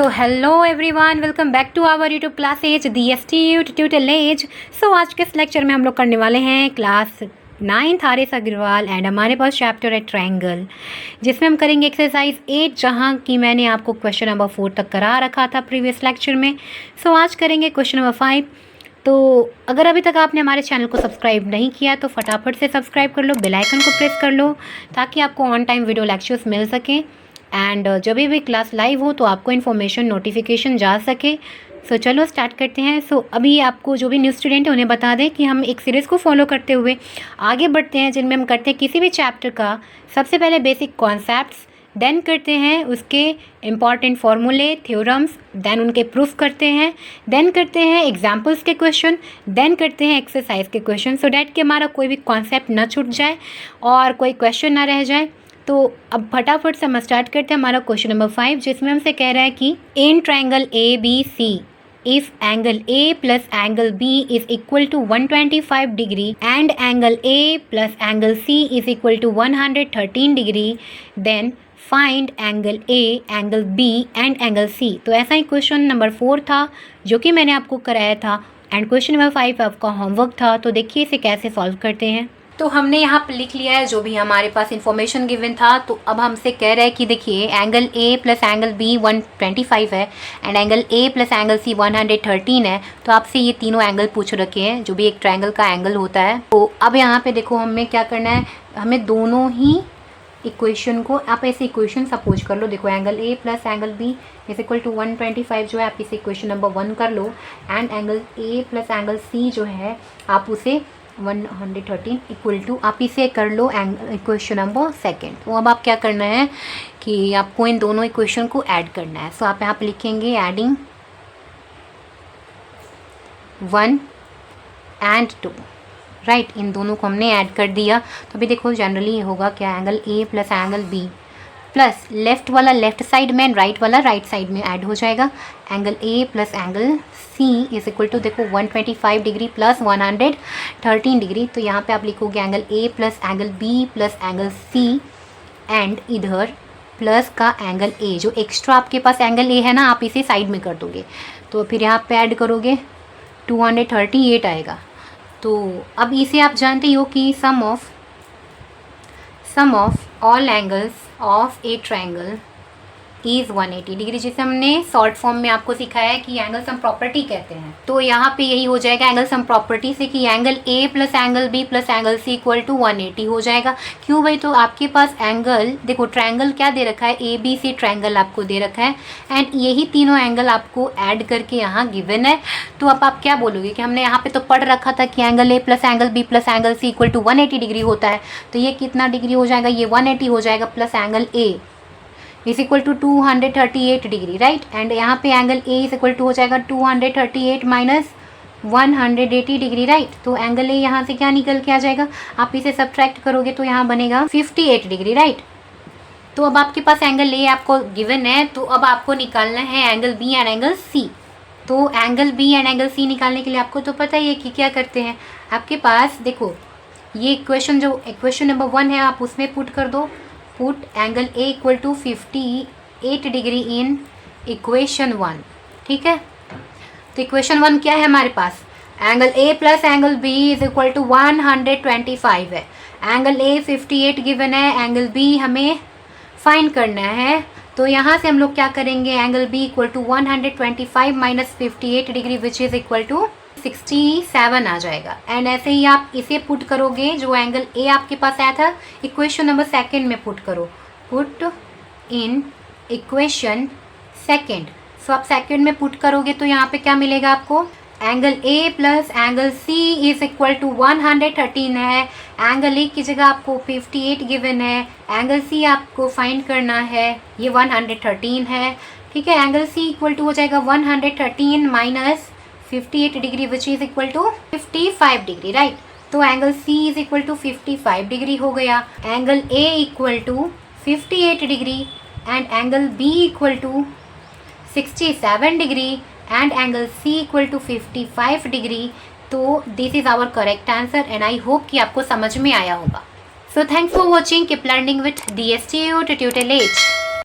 So hello everyone, welcome back to our YouTube classes DSTU tutorial. So आज के इस lecture में हम लोग करने वाले हैं class 9th RS Agarwal and हमारे पास चैप्टर है ट्रायंगल, जिसमें हम करेंगे एक्सरसाइज 8, जहां की मैंने आपको क्वेश्चन नंबर 4 तक करा रखा था प्रीवियस लेक्चर में। सो आज करेंगे क्वेश्चन नंबर 5। तो अगर अभी तक आपने हमारे चैनल को सब्सक्राइब नहीं किया तो फटाफट से सब्सक्राइब कर लो, बेल आइकन को प्रेस कर लो ताकि आपको ऑन टाइम वीडियो लेक्चर्स मिल सकें एंड जब भी क्लास लाइव हो तो आपको इन्फॉर्मेशन नोटिफिकेशन जा सके। सो चलो स्टार्ट करते हैं। सो अभी आपको जो भी न्यू स्टूडेंट है उन्हें बता दें कि हम एक सीरीज़ को फॉलो करते हुए आगे बढ़ते हैं, जिनमें हम करते हैं किसी भी चैप्टर का सबसे पहले बेसिक कॉन्सेप्ट्स, देन करते हैं उसके इम्पॉर्टेंट फार्मूले, थ्योरम्स, देन उनके प्रूफ करते हैं, देन करते हैं एग्जाम्पल्स के क्वेश्चन, देन करते हैं एक्सरसाइज के क्वेश्चन, सो डैट कि हमारा कोई भी कॉन्सेप्ट ना छूट जाए और कोई क्वेश्चन ना रह जाए। तो अब फटाफट से हम स्टार्ट करते हैं हमारा क्वेश्चन नंबर 5, जिसमें हमसे कह रहा है कि in triangle ABC if angle A plus angle B is equal to 125 degree and angle A plus angle C is equal to 113 degree, then find angle A, angle B and angle C। तो ऐसा ही question number 4 था जो कि मैंने आपको कराया था and question number 5 आपका होमवर्क था। तो देखिए इसे कैसे सॉल्व करते हैं। तो हमने यहाँ पर लिख लिया है जो भी हमारे पास इन्फॉर्मेशन गिवन था। तो अब हमसे कह रहा है कि देखिए angle A plus angle B 125 है and angle A plus angle C 113 है। तो आपसे ये तीनों एंगल पूछ रखे हैं जो भी एक ट्रायंगल का एंगल होता है। तो अब यहाँ पे देखो हमें क्या करना है, हमें दोनों ही इक्वेशन को, आप ऐसे इक्वेशन सपोज कर लो। देखो angle A plus angle B is equal to 125 जो है, आप इसे इक्वेशन नंबर 1 कर लो and angle A plus angle C जो है आप उसे 113 इक्वल टू आप इसे कर लो इक्वेशन नंबर 2। तो अब आप क्या करना है कि आपको इन दोनों इक्वेशन को ऐड करना है। सो आप यहाँ पे लिखेंगे एडिंग 1 एंड 2, राइट। इन दोनों को हमने ऐड कर दिया। तो अभी देखो जनरली ये होगा क्या, angle A plus angle B plus left वाला लेफ्ट साइड में, राइट वाला राइट साइड में ऐड हो जाएगा। Angle A plus angle C is equal to देखो 125 डिग्री प्लस 113 डिग्री। तो यहाँ पे आप लिखोगे angle A plus angle B plus angle C and इधर प्लस का एंगल A, जो एक्स्ट्रा आपके पास एंगल A है ना, आप इसे साइड में कर दोगे। तो फिर यहाँ पे ऐड करोगे 238 आएगा। तो अब इसे आप जानते हो कि sum of all angles of a triangle is 180 degree, जिसे हमने शॉर्ट फॉर्म में आपको सिखाया है कि एंगल सम प्रॉपर्टी कहते हैं। तो यहाँ पे यही हो जाएगा एंगल सम प्रॉपर्टी से कि angle A plus angle B plus angle C equal to 180 हो जाएगा। क्यों भाई, तो आपके पास एंगल देखो ट्रायंगल क्या दे रखा है, ABC ट्रायंगल आपको दे रखा है एंड यही तीनों एंगल आपको ऐड करके यहाँ गिवन है। तो अब आप क्या बोलोगे कि हमने यहाँ पे तो पढ़ रखा था कि angle A plus angle B plus angle C equal to 180 degree होता है। तो ये कितना डिग्री हो जाएगा, ये 180 हो जाएगा plus angle A is equal to 238 degree, right. And यहाँ पे angle A is equal to हो जाएगा 238 माइनस 180 डिग्री, राइट। तो एंगल A यहाँ से क्या निकल के आ जाएगा, आप इसे सब्ट्रैक्ट करोगे तो यहाँ बनेगा 58 डिग्री, राइट। तो अब आपके पास एंगल A आपको गिवन है, तो अब आपको निकालना है angle B and angle C। तो angle B and angle C निकालने के लिए आपको तो पता ही है कि क्या करते हैं। आपके पास देखो ये इक्वेशन जो इक्वेशन नंबर 1 है आप उसमें पुट कर दो, put angle A equal to 58 degree in equation 1, ठीक है। तो इक्वेशन 1 क्या है हमारे पास, angle A plus angle B is equal to 125 है, एंगल A 58 गिवन है, एंगल B हमें फाइंड करना है। तो यहाँ से हम लोग क्या करेंगे, angle B equal to 125 minus 58 degree which is equal to 67 आ जाएगा। एंड ऐसे ही आप इसे पुट करोगे, जो एंगल A आपके पास आया था इक्वेशन नंबर 2 में पुट करो, पुट इन इक्वेशन 2। सो आप सेकंड में पुट करोगे तो यहाँ पे क्या मिलेगा आपको, angle A plus angle C is equal to 113 है, एंगल A की जगह आपको 58 गिवन है, एंगल C आपको फाइंड करना है, ये 113 है, ठीक है। एंगल C इक्वल टू हो जाएगा 113 minus 58 degree which is equal to 55 degree, right. तो angle C is equal to 55 degree हो गया, angle A equal to 58 degree and angle B equal to 67 degree and angle C equal to 55 degree. तो this is our correct answer and I hope कि आपको समझ में आया होगा। So thanks for watching, keep learning with DSTU tutorial.